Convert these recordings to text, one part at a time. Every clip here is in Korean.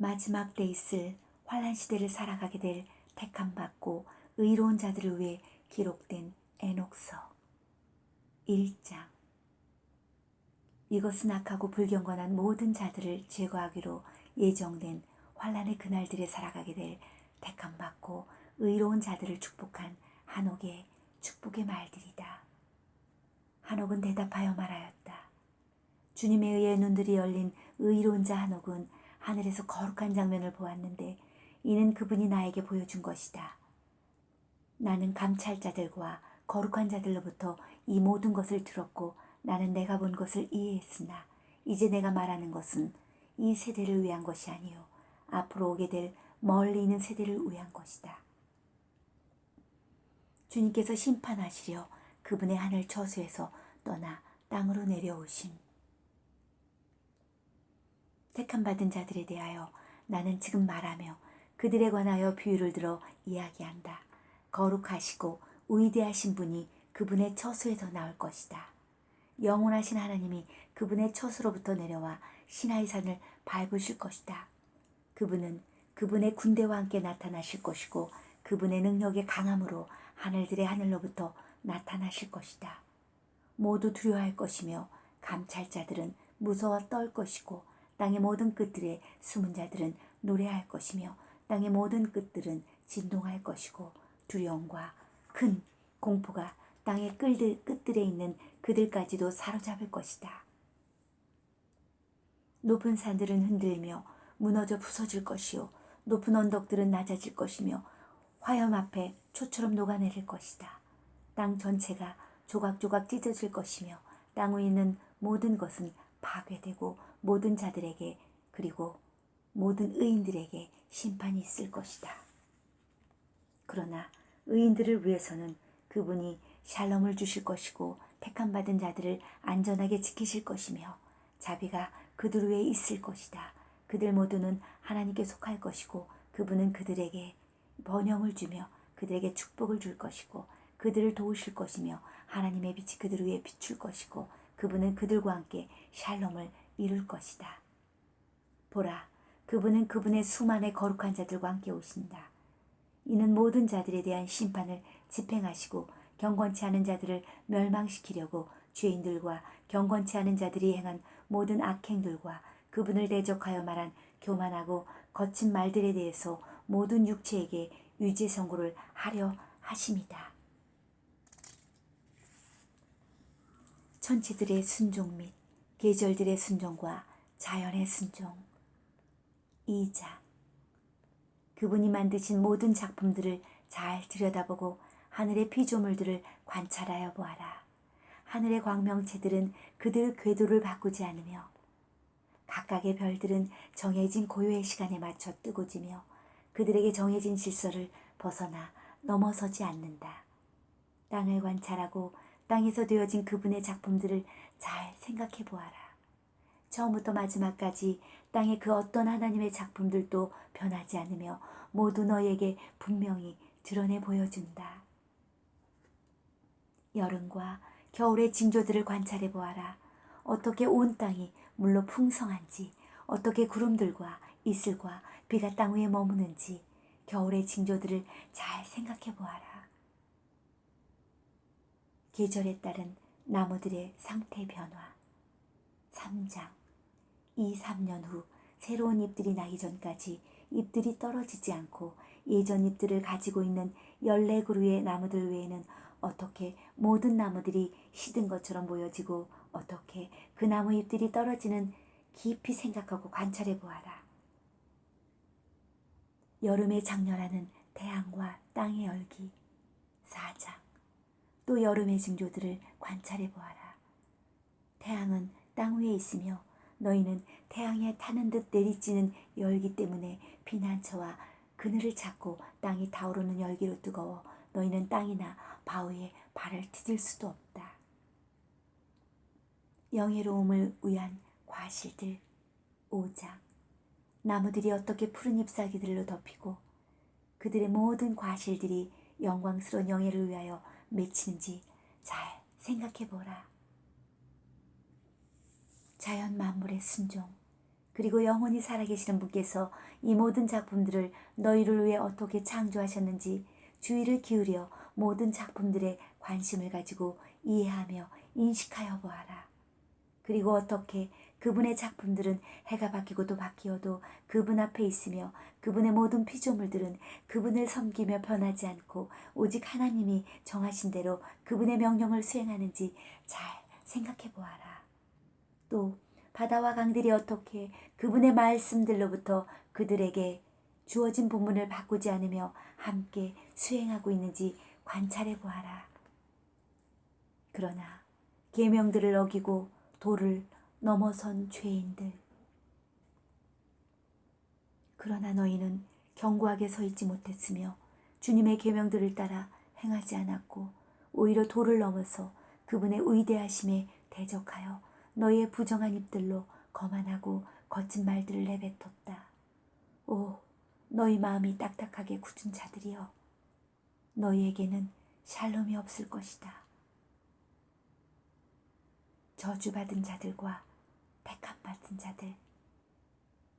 마지막 때 있을 환란 시대를 살아가게 될 택함받고 의로운 자들을 위해 기록된 에녹서 1장. 이것은 악하고 불경건한 모든 자들을 제거하기로 예정된 환란의 그날들에 살아가게 될 택함받고 의로운 자들을 축복한 한옥의 축복의 말들이다. 한옥은 대답하여 말하였다. 주님에 의해 눈들이 열린 의로운 자 한옥은 하늘에서 거룩한 장면을 보았는데 이는 그분이 나에게 보여준 것이다. 나는 감찰자들과 거룩한 자들로부터 이 모든 것을 들었고 나는 내가 본 것을 이해했으나 이제 내가 말하는 것은 이 세대를 위한 것이 아니요 앞으로 오게 될 멀리 있는 세대를 위한 것이다. 주님께서 심판하시려 그분의 하늘 처소에서 떠나 땅으로 내려오심. 택함받은 자들에 대하여 나는 지금 말하며 그들에 관하여 비유를 들어 이야기한다. 거룩하시고 위대하신 분이 그분의 처소에서 나올 것이다. 영원하신 하나님이 그분의 처소로부터 내려와 시나이 산을 밟으실 것이다. 그분은 그분의 군대와 함께 나타나실 것이고 그분의 능력의 강함으로 하늘들의 하늘로부터 나타나실 것이다. 모두 두려워할 것이며 감찰자들은 무서워 떨 것이고 땅의 모든 끝들에 숨은 자들은 노래할 것이며 땅의 모든 끝들은 진동할 것이고 두려움과 큰 공포가 땅의 끝들에 있는 그들까지도 사로잡을 것이다. 높은 산들은 흔들며 무너져 부서질 것이요 높은 언덕들은 낮아질 것이며 화염 앞에 초처럼 녹아내릴 것이다. 땅 전체가 조각조각 찢어질 것이며 땅 위에 있는 모든 것은 파괴되고 모든 자들에게 그리고 모든 의인들에게 심판이 있을 것이다. 그러나 의인들을 위해서는 그분이 샬롬을 주실 것이고 택함받은 자들을 안전하게 지키실 것이며 자비가 그들 위에 있을 것이다. 그들 모두는 하나님께 속할 것이고 그분은 그들에게 번영을 주며 그들에게 축복을 줄 것이고 그들을 도우실 것이며 하나님의 빛이 그들 위에 비출 것이고 그분은 그들과 함께 샬롬을 이룰 것이다. 보라, 그분은 그분의 수많은 거룩한 자들과 함께 오신다. 이는 모든 자들에 대한 심판을 집행하시고 경건치 않은 자들을 멸망시키려고 죄인들과 경건치 않은 자들이 행한 모든 악행들과 그분을 대적하여 말한 교만하고 거친 말들에 대해서 모든 육체에게 유죄 선고를 하려 하심이다. 천지들의 순종 및 계절들의 순종과 자연의 순종 2장. 그분이 만드신 모든 작품들을 잘 들여다보고 하늘의 피조물들을 관찰하여 보아라. 하늘의 광명체들은 그들 궤도를 바꾸지 않으며 각각의 별들은 정해진 고요의 시간에 맞춰 뜨고 지며 그들에게 정해진 질서를 벗어나 넘어서지 않는다. 땅을 관찰하고 땅에서 되어진 그분의 작품들을 잘 생각해 보아라. 처음부터 마지막까지 땅의 그 어떤 하나님의 작품들도 변하지 않으며 모두 너에게 분명히 드러내 보여준다. 여름과 겨울의 징조들을 관찰해 보아라. 어떻게 온 땅이 물로 풍성한지, 어떻게 구름들과 이슬과 비가 땅 위에 머무는지 겨울의 징조들을 잘 생각해 보아라. 계절에 따른 나무들의 상태 변화 3장. 2, 3년 후 새로운 잎들이 나기 전까지 잎들이 떨어지지 않고 예전 잎들을 가지고 있는 14그루의 나무들 외에는 어떻게 모든 나무들이 시든 것처럼 보여지고 어떻게 그 나무 잎들이 떨어지는 깊이 생각하고 관찰해 보아라. 여름의 장렬하는 태양과 땅의 열기 4장. 또 여름의 징조들을 관찰해 보아라. 태양은 땅 위에 있으며 너희는 태양에 타는 듯 내리쬐는 열기 때문에 피난처와 그늘을 찾고 땅이 타오르는 열기로 뜨거워 너희는 땅이나 바위에 발을 디딜 수도 없다. 영예로움을 위한 과실들 5장. 나무들이 어떻게 푸른 잎사귀들로 덮이고 그들의 모든 과실들이 영광스러운 영예를 위하여 맺히는지 잘 생각해 보라. 자연 만물의 순종, 그리고 영원히 살아계시는 분께서 이 모든 작품들을 너희를 위해 어떻게 창조하셨는지 주의를 기울여 모든 작품들에 관심을 가지고 이해하며 인식하여 보아라. 그리고 어떻게 그분의 작품들은 해가 바뀌고도 바뀌어도 그분 앞에 있으며 그분의 모든 피조물들은 그분을 섬기며 변하지 않고 오직 하나님이 정하신 대로 그분의 명령을 수행하는지 잘 생각해 보아라. 또 바다와 강들이 어떻게 그분의 말씀들로부터 그들에게 주어진 본문을 바꾸지 않으며 함께 수행하고 있는지 관찰해 보아라. 그러나 계명들을 어기고 도를 넘어선 죄인들. 그러나 너희는 견고하게 서 있지 못했으며 주님의 계명들을 따라 행하지 않았고 오히려 도를 넘어서 그분의 위대하심에 대적하여 너희의 부정한 입들로 거만하고 거친 말들을 내뱉었다. 오, 너희 마음이 딱딱하게 굳은 자들이여, 너희에게는 샬롬이 없을 것이다. 저주받은 자들과 택함받은 자들,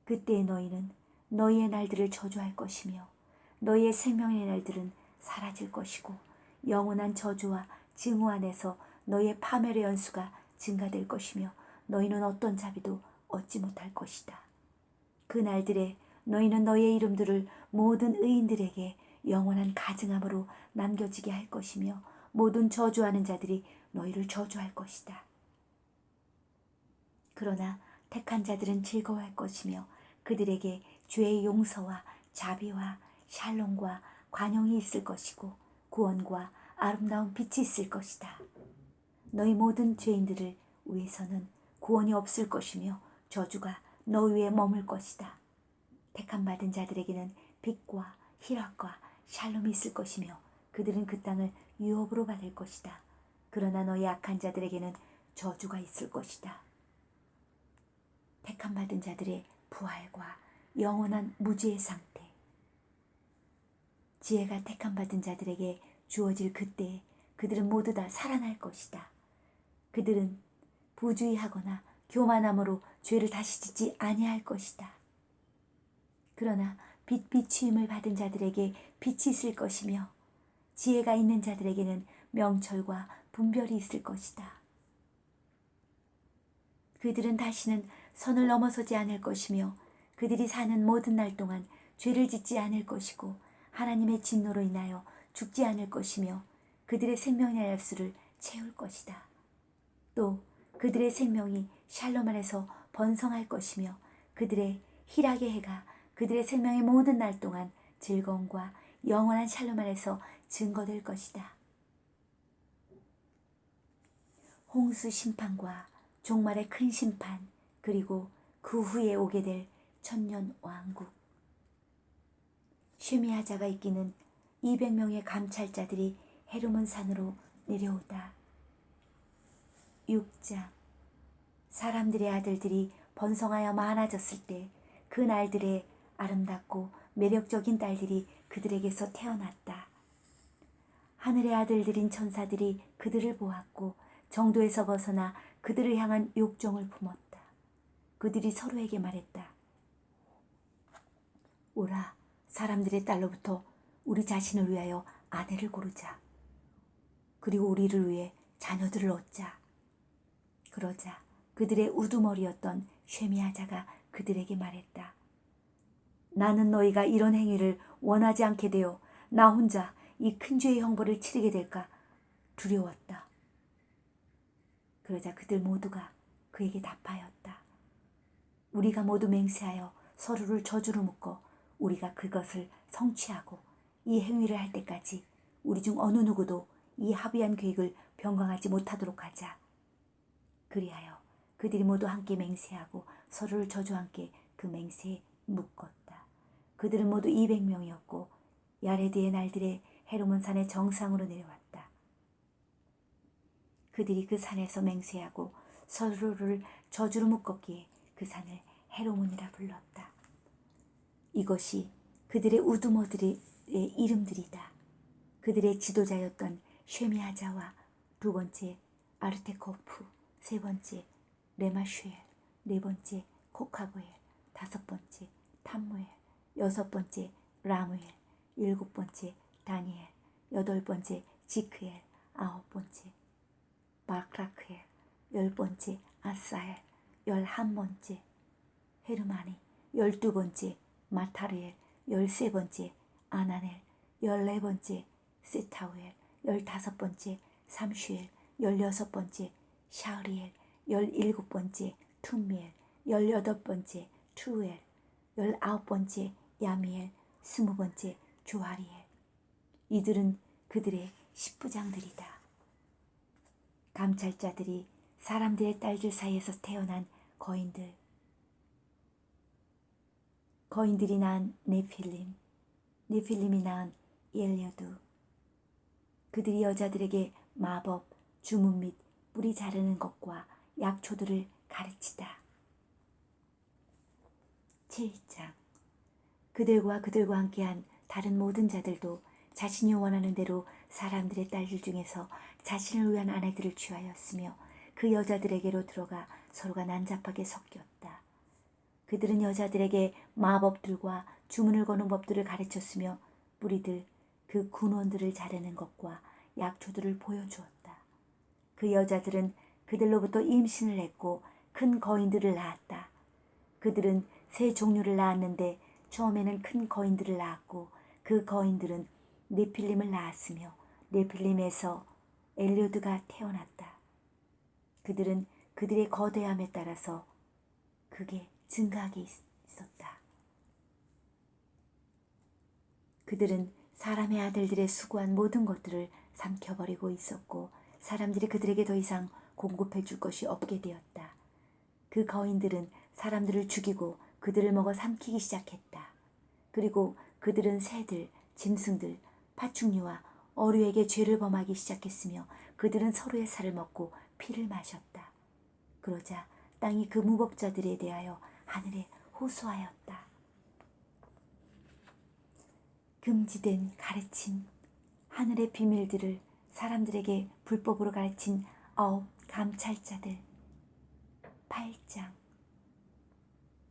그때의 너희는 너희의 날들을 저주할 것이며 너희의 생명의 날들은 사라질 것이고 영원한 저주와 증오 안에서 너희의 파멸의 연수가 증가될 것이며 너희는 어떤 자비도 얻지 못할 것이다. 그 날들에 너희는 너희의 이름들을 모든 의인들에게 영원한 가증함으로 남겨지게 할 것이며 모든 저주하는 자들이 너희를 저주할 것이다. 그러나 택한 자들은 즐거워할 것이며 그들에게 죄의 용서와 자비와 샬롬과 관용이 있을 것이고 구원과 아름다운 빛이 있을 것이다. 너희 모든 죄인들을 위해서는 구원이 없을 것이며 저주가 너희 위에 머물 것이다. 택함 받은 자들에게는 빛과 희락과 샬롬이 있을 것이며 그들은 그 땅을 유업으로 받을 것이다. 그러나 너희 악한 자들에게는 저주가 있을 것이다. 택함 받은 자들의 부활과 영원한 무지의 상태. 지혜가 택함 받은 자들에게 주어질 그때에 그들은 모두 다 살아날 것이다. 그들은 부주의하거나 교만함으로 죄를 다시 짓지 아니할 것이다. 그러나 빛 비추임을 받은 자들에게 빛이 있을 것이며 지혜가 있는 자들에게는 명철과 분별이 있을 것이다. 그들은 다시는 선을 넘어서지 않을 것이며 그들이 사는 모든 날 동안 죄를 짓지 않을 것이고 하나님의 진노로 인하여 죽지 않을 것이며 그들의 생명의 열수를 채울 것이다. 또 그들의 생명이 샬롬 안에서 번성할 것이며 그들의 희락의 해가 그들의 생명의 모든 날 동안 즐거움과 영원한 샬롬 안에서 증거될 것이다. 홍수 심판과 종말의 큰 심판, 그리고 그 후에 오게 될 천년 왕국. 쉐미야자가 이끄는 200명의 감찰자들이 헤르몬 산으로 내려오다. 6장. 사람들의 아들들이 번성하여 많아졌을 때 그 날들에 아름답고 매력적인 딸들이 그들에게서 태어났다. 하늘의 아들들인 천사들이 그들을 보았고 정도에서 벗어나 그들을 향한 욕정을 품었다. 그들이 서로에게 말했다. 오라, 사람들의 딸로부터 우리 자신을 위하여 아내를 고르자. 그리고 우리를 위해 자녀들을 얻자. 그러자 그들의 우두머리였던 쉐미야자가 그들에게 말했다. 나는 너희가 이런 행위를 원하지 않게 되어 나 혼자 이 큰 죄의 형벌을 치르게 될까 두려웠다. 그러자 그들 모두가 그에게 답하였다. 우리가 모두 맹세하여 서로를 저주로 묶어 우리가 그것을 성취하고 이 행위를 할 때까지 우리 중 어느 누구도 이 합의한 계획을 변경하지 못하도록 하자. 그리하여 그들이 모두 함께 맹세하고 서로를 저주 함께 그 맹세에 묶었다. 그들은 모두 200명이었고 야레드의 날들에 헤르몬 산의 정상으로 내려왔다. 그들이 그 산에서 맹세하고 서로를 저주로 묶었기에 그 산을 헤르몬이라 불렀다. 이것이 그들의 우두머들의 이름들이다. 그들의 지도자였던 쉐미야자와 두 번째 아르테코프, 세 번째 레마슈엘, 네 번째 코카브엘, 5번째 탐무엘, 6번째 라무엘, 7번째 다니엘, 8번째 지크엘, 9번째 마크라크엘, 10번째 아사엘, 11번째 헤르마니, 12번째 마타르엘, 13번째 아나넬, 14번째 세타우엘, 15번째 삼슈엘, 16번째 샤르리엘, 17번째 툰미엘, 18번째 투엘, 19번째 야미엘, 20번째 조아리엘. 이들은 그들의 십부장들이다. 감찰자들이 사람들의 딸들 사이에서 태어난 거인들, 거인들이 낳은 네필림, 네필림이 낳은 엘리어두. 그들이 여자들에게 마법, 주문 및 뿌리 자르는 것과 약초들을 가르치다. 7장. 그들과 함께한 다른 모든 자들도 자신이 원하는 대로 사람들의 딸들 중에서 자신을 위한 아내들을 취하였으며 그 여자들에게로 들어가 서로가 난잡하게 섞였다. 그들은 여자들에게 마법들과 주문을 거는 법들을 가르쳤으며 뿌리들, 그 군원들을 자르는 것과 약초들을 보여주었다. 그 여자들은 그들로부터 임신을 했고 큰 거인들을 낳았다. 그들은 세 종류를 낳았는데 처음에는 큰 거인들을 낳았고 그 거인들은 네필림을 낳았으며 네필림에서 엘리오드가 태어났다. 그들은 그들의 거대함에 따라서 극에 증가하게 있었다. 그들은 사람의 아들들의 수고한 모든 것들을 삼켜버리고 있었고 사람들이 그들에게 더 이상 공급해 줄 것이 없게 되었다. 그 거인들은 사람들을 죽이고 그들을 먹어 삼키기 시작했다. 그리고 그들은 새들, 짐승들, 파충류와 어류에게 죄를 범하기 시작했으며 그들은 서로의 살을 먹고 피를 마셨다. 그러자 땅이 그 무법자들에 대하여 하늘에 호소하였다. 금지된 가르침, 하늘의 비밀들을 사람들에게 불법으로 가르친 9 감찰자들. 8장.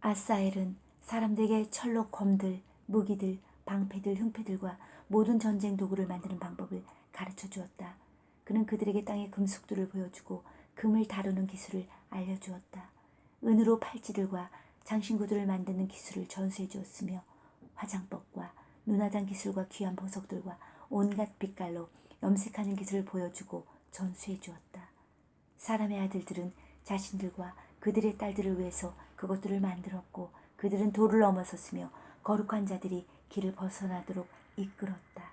아사엘은 사람들에게 철로 검들, 무기들, 방패들, 흉패들과 모든 전쟁 도구를 만드는 방법을 가르쳐 주었다. 그는 그들에게 땅의 금속들을 보여주고 금을 다루는 기술을 알려주었다. 은으로 팔찌들과 장신구들을 만드는 기술을 전수해 주었으며 화장법과 눈화장 기술과 귀한 보석들과 온갖 빛깔로 염색하는 기술을 보여주고 전수해 주었다. 사람의 아들들은 자신들과 그들의 딸들을 위해서 그것들을 만들었고 그들은 돌을 넘어섰으며 거룩한 자들이 길을 벗어나도록 이끌었다.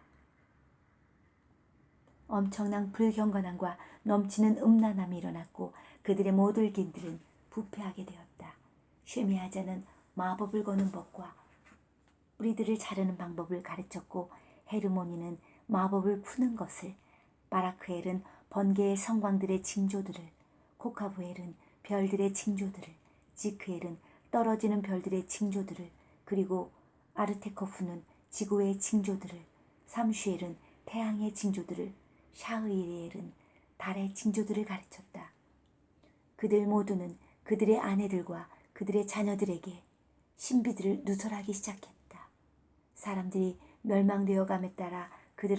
엄청난 불경건함과 넘치는 음란함이 일어났고 그들의 모든 길들은 부패하게 되었다. 쉐미아자는 마법을 거는 법과 뿌리들을 자르는 방법을 가르쳤고 헤르모니는 마법을 푸는 것을, 바라크엘은 번개의 성광들의 징조들을, 코카부엘은 별들의 징조들을, 지크엘은 떨어지는 별들의 징조들을, 그리고 아르테코프는 지구의 징조들을, 삼슈엘은 태양의 징조들을, 샤흐이엘은 달의 징조들을 가르쳤다. 그들 모두는 그들의 아내들과 그들의 자녀들에게 신비들을 누설하기 시작했다. 사람들이 멸망되어 감에 따라 그들은